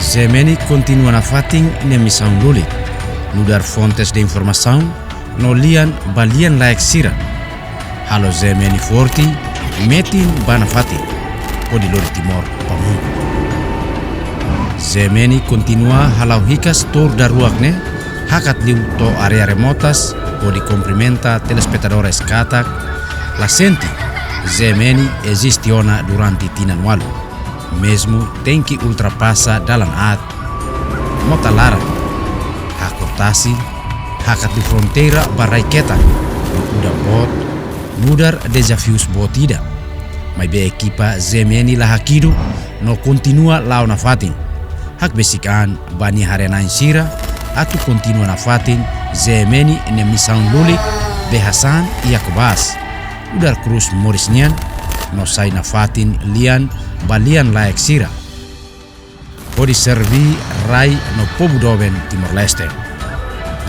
Gmn continua Nafatin ne missão lulik. Nudar fontes de informação no lian balian layak sira. Halo Gmn Forti, Metin ba Nafatin. O di lori timor pamungu. Gmn continua halau hikas tor daruakne hakat liu to area remotas o di comprimenta telespectadores katak la senti Gmn existiona durante tinan walu. Mesmo tem que ultrapassa dalam at mota larang hakortasi hakat di fronteira baraiketa udah bot mudar desafios botida mai be ekipa Gmn la hakidu no continua lau Nafatin hak besikan bani harenain sira atu continua Nafatin Gmn ne misang lulik be Hasan ia kebas udar krus morisnian no sai Nafatin lian balian layak sira. Podi servi rai no pobudoben Timor Leste.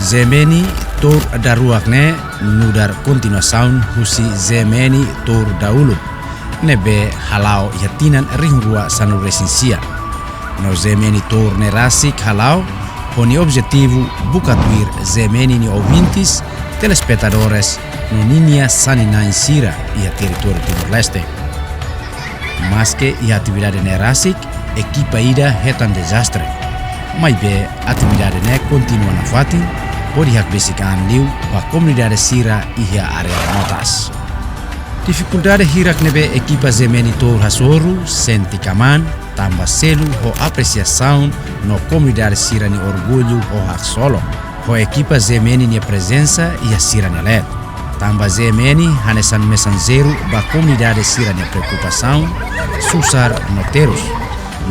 Gmn Tour daruakne nudar continuasaun husi Gmn Tour daulu. Nebe halau yatinan rihurua sanu resinsia. No Gmn Tour ne rasik halau poni objetivo bukatuir Gmn ni ouvintes telespectadores no ninia saninain sira ia território Timor Leste. Mas que a atividade nerasik, equipa ida hetan desastre. Mas be atividade ne continua Nafatin, pode hak besikan liu ba comunidade sira ia area remotas. Dificuldade hirak nebe equipa Gmn Tour hasoru, senti kaman, tambah selu ho apreciação no comunidade sira ni orgulho ho hak solo. Ho equipa Gmn ni presença ia sira nelet. Tambah Gmn hanesan mesanzeru ba comunidade sira ne preocupação susar noteros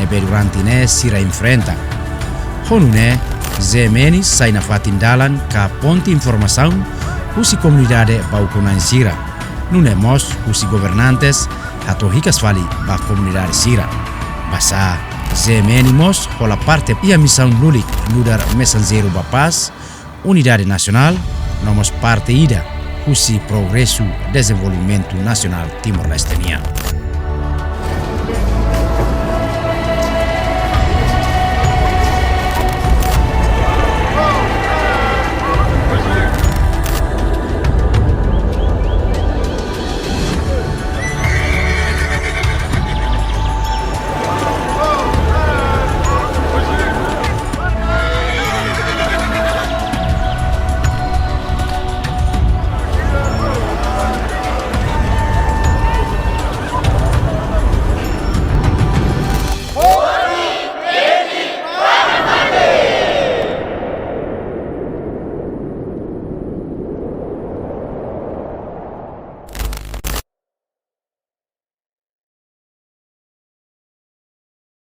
nebe durante ne sira enfrenta. Honu ne Gmn sai Nafatin dalan ka ponti informação husi comunidade ba ukunan sira. Nune mos husi governantes hato hikas fali ba comunidade sira. Basa Gmn mos hola parte ia missão lulik nudar mesanzeru ba paz unidade nacional nomos parte ida husi progresso desenvolvimento nacional Timor-Lesteniano.